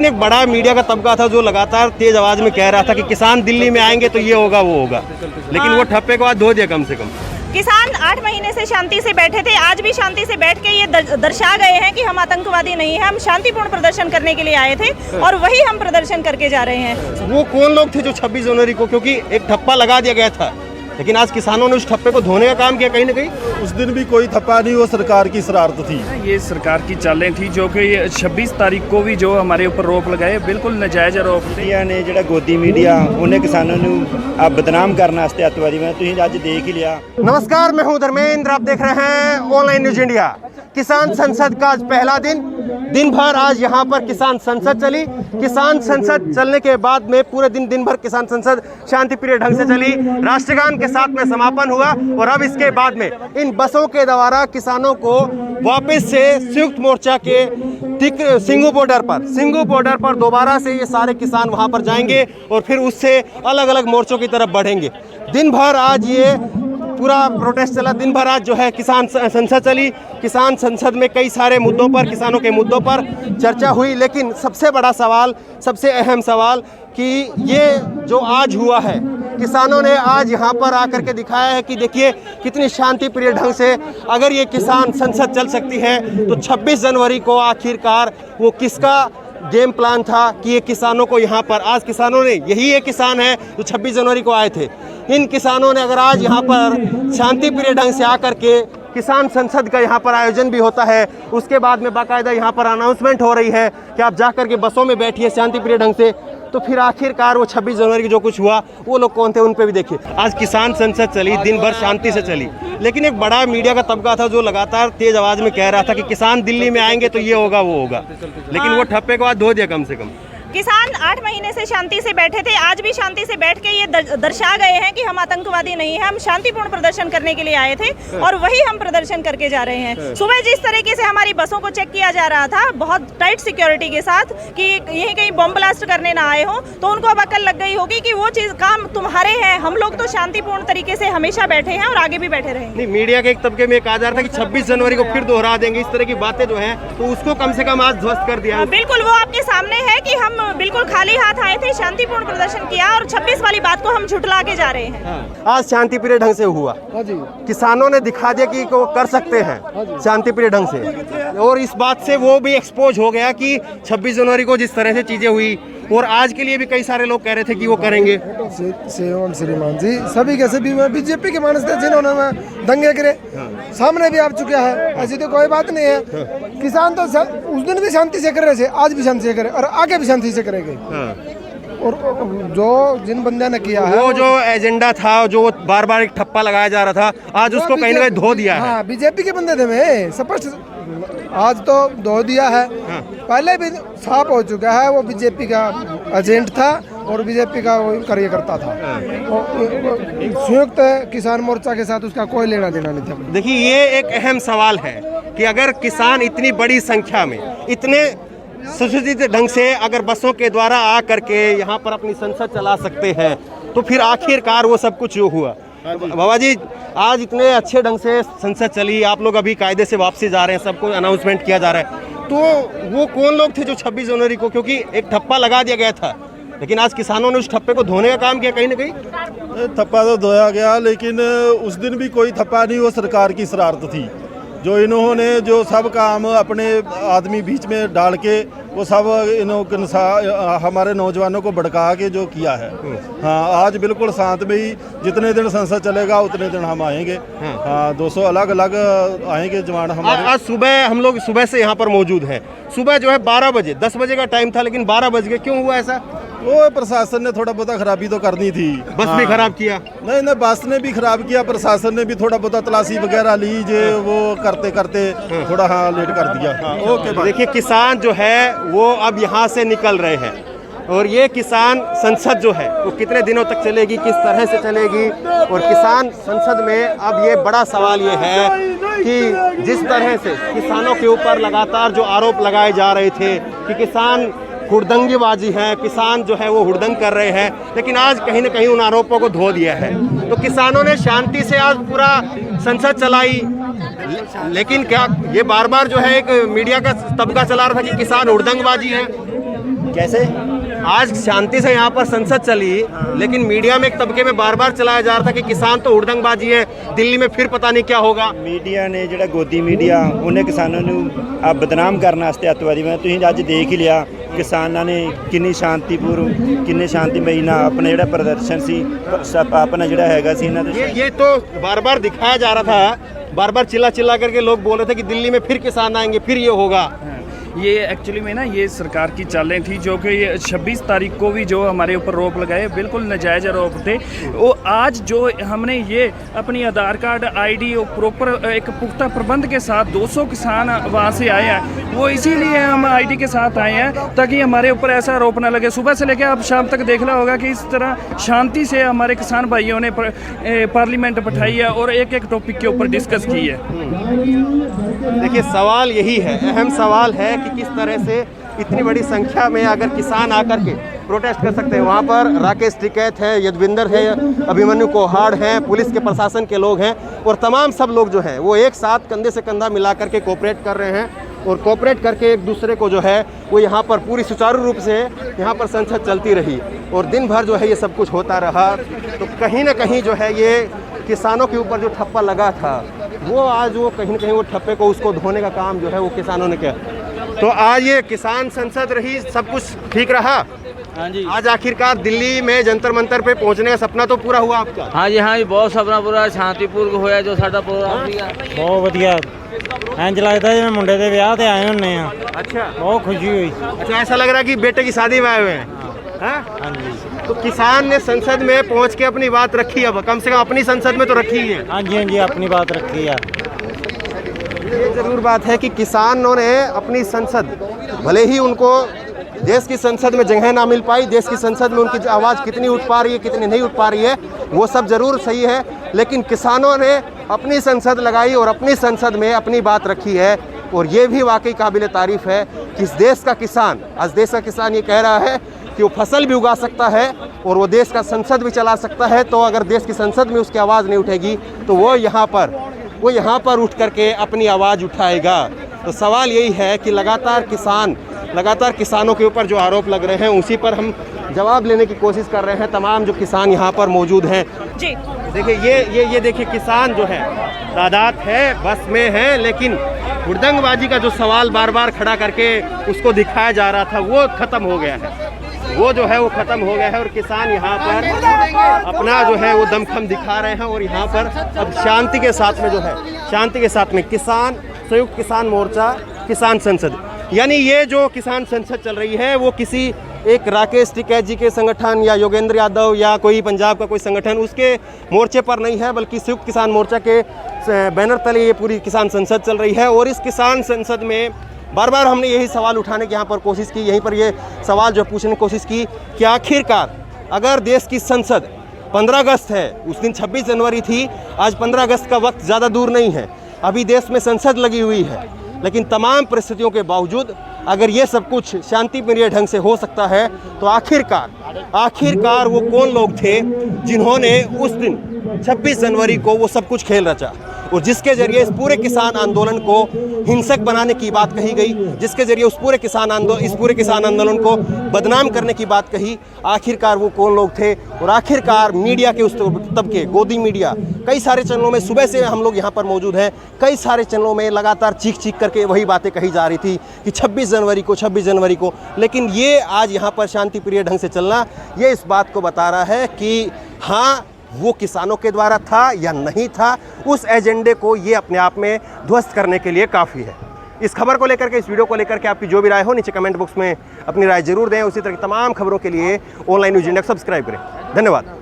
एक बड़ा मीडिया का तबका था जो लगातार तेज आवाज में कह रहा था कि किसान दिल्ली में आएंगे तो ये होगा वो होगा, लेकिन वो ठप्पे को आज धो दिया। कम से कम किसान 8 महीने से शांति से बैठे थे, आज भी शांति से बैठ के ये दर्शा गए हैं कि हम आतंकवादी नहीं हैं, हम शांतिपूर्ण प्रदर्शन करने के लिए आए थे और वही हम प्रदर्शन करके जा रहे हैं। वो कौन लोग थे जो 26 जनवरी को, क्योंकि एक ठप्पा लगा दिया गया था, लेकिन आज किसानों ने उस ठप्पे को धोने का काम किया कहीं ना कहीं। उस दिन भी कोई ठप्पा नहीं, वो सरकार की शरारत थी। ये सरकार की चालें थी जो कि 26 तारीख को भी जो हमारे ऊपर रोक लगाए, बिल्कुल नाजायज रोक मीडिया ने ਜਿਹੜਾ ਗੋਦੀ ਮੀਡੀਆ ਉਹਨੇ ਕਿਸਾਨਾਂ ਨੂੰ ਬਦਨਾਮ ਕਰਨ ਵਾਸਤੇ ਅੱਤਵਾਦੀ ਮੈਂ ਤੁਸੀਂ ਅੱਜ ਦੇਖ ਹੀ ਲਿਆ। नमस्कार, मैं हूं धर्मेंद्र, आप देख रहे हैं ऑनलाइन न्यूज इंडिया। किसान संसद का आज पहला दिन भर आज यहाँ पर किसान संसद चली। किसान संसद चलने के बाद में पूरे दिन भर किसान संसद शांतिप्रिय ढंग से चली। राष्ट्रगान के साथ में समापन हुआ और अब इसके बाद में इन बसों के द्वारा किसानों को वापस से संयुक्त मोर्चा के सिंगू बॉर्डर पर दोबारा से ये सारे किसान वहाँ पर जाएंगे और फिर उससे अलग अलग मोर्चों की तरफ बढ़ेंगे। दिन भर आज ये पूरा प्रोटेस्ट चला, दिन भर आज जो है किसान संसद चली। किसान संसद में कई सारे मुद्दों पर, किसानों के मुद्दों पर चर्चा हुई, लेकिन सबसे बड़ा सवाल, सबसे अहम सवाल कि ये जो आज हुआ है, किसानों ने आज यहाँ पर आकर के दिखाया है कि देखिए कितनी शांति प्रिय ढंग से अगर ये किसान संसद चल सकती है तो 26 जनवरी को आखिरकार वो किसका गेम प्लान था कि ये किसानों को यहाँ पर, आज किसानों ने, यही एक किसान है जो 26 जनवरी को आए थे, इन किसानों ने अगर आज यहाँ पर शांति प्रिय ढंग से आकर के किसान संसद का यहाँ पर आयोजन भी होता है, उसके बाद में बाकायदा यहाँ पर अनाउंसमेंट हो रही है कि आप जा कर के बसों में बैठिए शांति प्रिय ढंग से, तो फिर आखिरकार वो 26 जनवरी की जो कुछ हुआ वो लोग कौन थे उन पे भी देखिए। आज किसान संसद चली, दिन भर शांति से चली, लेकिन एक बड़ा मीडिया का तबका था जो लगातार तेज आवाज में कह रहा था कि किसान दिल्ली में आएंगे तो ये होगा वो होगा, लेकिन वो ठप्पे को आज धो दिया। कम से कम किसान 8 महीने से शांति से बैठे थे, आज भी शांति से बैठ के ये दर्शा गए हैं कि हम आतंकवादी नहीं हैं, हम शांतिपूर्ण प्रदर्शन करने के लिए आए थे और वही हम प्रदर्शन करके जा रहे हैं। सुबह जिस तरीके से हमारी बसों को चेक किया जा रहा था बहुत टाइट सिक्योरिटी के साथ कि यहीं कहीं बम ब्लास्ट करने ना आए हो, तो उनको अब अकल लग गई होगी कि वो चीज काम तुम्हारे है, हम लोग तो शांतिपूर्ण तरीके से हमेशा बैठे हैं और आगे भी बैठे रहेंगे। मीडिया के एक तबके में कहा जा रहा था कि 26 जनवरी को फिर दोहरा देंगे, इस तरह की बातें जो है, तो उसको कम से कम आज ध्वस्त कर दिया। बिल्कुल, वो आपके सामने है कि हम बिल्कुल खाली हाथ आए थे, शांतिपूर्ण प्रदर्शन किया और 26 वाली बात को हम झुठला के जा रहे हैं। आज शांति प्रिय ढंग से हुआ, किसानों ने दिखा दिया कि वो कर सकते हैं शांति प्रिय ढंग से, और इस बात से वो भी एक्सपोज हो गया कि 26 जनवरी को जिस तरह से चीजें हुई और आज के लिए भी कई सारे लोग कह रहे थे कि वो करेंगे। श्रीमान जी सभी के सभी में बीजेपी के मानस थे जिन्होंने दंगे करे, सामने भी आ चुका है, ऐसी तो कोई बात नहीं है। किसान तो उस दिन भी शांति से कर रहे थे, आज भी शांति से करे और आगे भी शांति से करेंगे। और जो जिन बंदे ने किया है, वो जो एजेंडा था, जो बार बार एक ठप्पा लगाया जा रहा था, आज उसको कहीं ना कहीं धो दिया है। हाँ, बीजेपी के बंदे थे में स्पष्ट, आज तो धो दिया है। पहले भी साफ हो चुका है, वो बीजेपी का एजेंट था और बीजेपी का वो कार्यकर्ता था। संयुक्त किसान मोर्चा के साथ उसका कोई लेना देना नहीं था। देखिए, ये एक अहम सवाल है कि अगर किसान इतनी बड़ी संख्या में, इतने सुसज्जित ढंग से अगर बसों के द्वारा आ करके यहाँ पर अपनी संसद चला सकते हैं, तो फिर आखिरकार वो सब कुछ जो हुआ। बाबा जी, आज इतने अच्छे ढंग से संसद चली, आप लोग अभी कायदे से वापसी जा रहे हैं, सबको अनाउंसमेंट किया जा रहा है, तो वो कौन लोग थे जो 26 जनवरी को, क्योंकि एक ठप्पा लगा दिया गया था, लेकिन आज किसानों ने उस ठप्पे को धोने का काम किया कहीं ना कहीं। ठप्पा तो धोया गया, लेकिन उस दिन भी कोई ठप्पा नहीं, वो सरकार की शरारत थी। जो इन्होंने जो सब काम अपने आदमी बीच में डाल के वो सब हमारे नौजवानों को भड़का के जो किया है। हाँ, आज बिल्कुल शांत में ही, जितने दिन संसद चलेगा उतने दिन हम आएंगे। हाँ, 200 अलग अलग आएंगे जवान हमारे। आज सुबह हम लोग सुबह से यहाँ पर मौजूद हैं। सुबह जो है 12 बजे, 10 बजे का टाइम था, लेकिन 12 बज गए, क्यों हुआ ऐसा? वो प्रशासन ने थोड़ा बहुत खराबी तो करनी थी। बस भी खराब किया? नहीं, बस ने भी खराब किया, प्रशासन ने भी थोड़ा बहुत तलाशी वगैरह ली, जो वो करते करते थोड़ा लेट कर दिया। ओके, देखिए, किसान जो है वो अब यहाँ से निकल रहे हैं और ये किसान संसद जो है वो कितने दिनों तक चलेगी, किस तरह से चलेगी, और किसान संसद में अब ये बड़ा सवाल ये है कि जिस तरह से किसानों के ऊपर लगातार जो आरोप लगाए जा रहे थे कि किसान हुड़दंगीबाजी है, किसान जो है वो हुड़दंग कर रहे हैं, लेकिन आज कहीं ना कहीं उन आरोपों को धो दिया है। तो किसानों ने शांति से आज पूरा संसद चलाई, लेकिन क्या ये बार बार जो है एक मीडिया का तबका चला रहा था कि किसान हुड़दंगबाजी है। कैसे? आज शांति से यहाँ पर संसद चली, लेकिन मीडिया में एक तबके में बार बार चलाया जा रहा था कि किसान तो हुड़दंगबाजी है, दिल्ली में फिर पता नहीं क्या होगा। ਮੀਡੀਆ ਨੇ ਜਿਹੜਾ ਗੋਦੀ ਮੀਡੀਆ ਉਹਨੇ ਕਿਸਾਨਾਂ ਨੂੰ ਬਦਨਾਮ ਕਰਨ ਵਾਸਤੇ ਅੱਤਵਾਦੀ ਮੈਂ ਤੁਸੀਂ ਅੱਜ ਦੇਖ ਹੀ ਲਿਆ ਕਿਸਾਨਾਂ ਨੇ ਕਿੰਨੀ ਸ਼ਾਂਤੀਪੂਰਨ ਕਿੰਨੇ ਸ਼ਾਂਤੀਮਈ ਨਾਲ ਆਪਣਾ ਜਿਹੜਾ ਪ੍ਰਦਰਸ਼ਨ ਸੀ ਆਪਣਾ ਜਿਹੜਾ ਹੈਗਾ ਸੀ ਇਹਨਾਂ ਦੇ ये तो बार बार दिखाया जा रहा था, बार बार चिल्ला चिल्ला करके लोग बोल रहे थे कि दिल्ली में फिर किसान आएंगे, फिर ये होगा। ये एक्चुअली में ना ये सरकार की चालें थी जो कि 26 तारीख को भी जो हमारे ऊपर रोक लगाए बिल्कुल नाजायज़ आरोप थे। वो आज जो हमने ये अपनी आधार कार्ड आईडी और प्रॉपर एक पुख्ता प्रबंध के साथ 200 किसान वहाँ से आए हैं, वो इसीलिए हम आईडी के साथ आए हैं ताकि हमारे ऊपर ऐसा आरोप ना लगे। सुबह से लेकर आप शाम तक देखना होगा कि इस तरह शांति से हमारे किसान भाइयों ने पार्लियामेंट बैठाई है और एक एक टॉपिक के ऊपर डिस्कस की है। देखिए सवाल यही है, अहम सवाल है कि किस तरह से इतनी बड़ी संख्या में अगर किसान आकर के प्रोटेस्ट कर सकते हैं। वहाँ पर राकेश टिकैत है, यदविंदर है, अभिमन्यु कोहाड़ हैं, पुलिस के प्रशासन के लोग हैं और तमाम सब लोग जो हैं वो एक साथ कंधे से कंधा मिला करके कोऑपरेट कर रहे हैं और कोऑपरेट करके एक दूसरे को जो है वो यहाँ पर पूरी सुचारू रूप से यहाँ पर संसद चलती रही और दिन भर जो है ये सब कुछ होता रहा। तो कहीं ना कहीं जो है ये किसानों के ऊपर जो ठप्पा लगा था वो आज वो कहीं ना कहीं वो ठप्पे को उसको धोने का काम जो है वो किसानों ने किया। तो आज ये किसान संसद रही, सब कुछ ठीक रहा। हाँ जी, आज आखिरकार दिल्ली में जंतर मंतर पे पहुंचने का सपना तो पूरा हुआ आपका। हाँ जी, बहुत सपना पूरा शांतिपूर्वक होया जो साडा प्रोग्राम ਸੀਗਾ। ਬਹੁਤ ਵਧੀਆ, ਇੰਜ ਲੱਗਦਾ ਜਿਵੇਂ ਮੁੰਡੇ ਦੇ ਵਿਆਹ ਤੇ ਆਏ ਹੁੰਨੇ ਆ। अच्छा ਬਹੁਤ ਖੁਸ਼ੀ ਹੋਈ। अच्छा, ऐसा लग रहा है कि बेटे की शादी में आए हुए हैं। हाँ? हाँ जी, तो किसान ने संसद में पहुंच के अपनी बात रखी, अब कम से कम अपनी संसद में तो रखी ही है। हाँ जी, हाँ जी, अपनी बात रखी है। ये जरूर बात है कि किसानों ने अपनी संसद, भले ही उनको देश की संसद में जगह ना मिल पाई, देश की संसद में उनकी आवाज़ कितनी उठ पा रही है कितनी नहीं उठ पा रही है वो सब ज़रूर सही है, लेकिन किसानों ने अपनी संसद लगाई और अपनी संसद में अपनी बात रखी है और ये भी वाकई काबिल तारीफ़ है कि इस देश का किसान, आज देश का किसान ये कह रहा है कि वो फसल भी उगा सकता है और वो देश का संसद भी चला सकता है। तो अगर देश की संसद में उसकी आवाज़ नहीं उठेगी तो वो यहाँ पर उठ करके अपनी आवाज़ उठाएगा। तो सवाल यही है कि लगातार किसानों के ऊपर जो आरोप लग रहे हैं उसी पर हम जवाब लेने की कोशिश कर रहे हैं। तमाम जो किसान यहाँ पर मौजूद हैं, जी देखिए ये देखिए किसान जो है तादाद है, बस में है, लेकिन हुड़दंगबाजी का जो सवाल बार बार खड़ा करके उसको दिखाया जा रहा था वो ख़त्म हो गया है, वो जो है वो ख़त्म हो गया है और किसान यहाँ पर अपना जो है वो दमखम दिखा रहे हैं और यहाँ पर अब शांति के साथ में जो है, शांति के साथ में किसान संयुक्त किसान मोर्चा किसान संसद, यानी ये जो किसान संसद चल रही है वो किसी एक राकेश टिकैत जी के संगठन या योगेंद्र यादव या कोई पंजाब का कोई संगठन उसके मोर्चे पर नहीं है, बल्कि संयुक्त किसान मोर्चा के बैनर तले ये पूरी किसान संसद चल रही है। और इस किसान संसद में बार बार हमने यही सवाल उठाने की यहाँ पर कोशिश की, यहीं पर ये सवाल जो पूछने की कोशिश की कि आखिरकार अगर देश की संसद 15 अगस्त है, उस दिन 26 जनवरी थी, आज 15 अगस्त का वक्त ज़्यादा दूर नहीं है, अभी देश में संसद लगी हुई है, लेकिन तमाम परिस्थितियों के बावजूद अगर ये सब कुछ शांतिप्रिय ढंग से हो सकता है तो आखिरकार वो कौन लोग थे जिन्होंने उस दिन 26 जनवरी को वो सब कुछ खेल रचा और जिसके जरिए इस पूरे किसान आंदोलन को हिंसक बनाने की बात कही गई, जिसके जरिए इस पूरे किसान आंदोलन को बदनाम करने की बात कही। आखिरकार वो कौन लोग थे और आखिरकार मीडिया के उस तबके, गोदी मीडिया, कई सारे चैनलों में सुबह से हम लोग यहाँ पर मौजूद हैं, कई सारे चैनलों में लगातार चीख करके वही बातें कही जा रही थी कि 26 जनवरी को, लेकिन ये आज यहाँ पर शांतिप्रिय ढंग से चलना ये इस बात को बता रहा है कि हाँ वो किसानों के द्वारा था या नहीं था, उस एजेंडे को ये अपने आप में ध्वस्त करने के लिए काफ़ी है। इस खबर को लेकर के, इस वीडियो को लेकर के आपकी जो भी राय हो नीचे कमेंट बॉक्स में अपनी राय जरूर दें। उसी तरह की तमाम खबरों के लिए ऑनलाइन न्यूज़ इंडिया को सब्सक्राइब करें। धन्यवाद।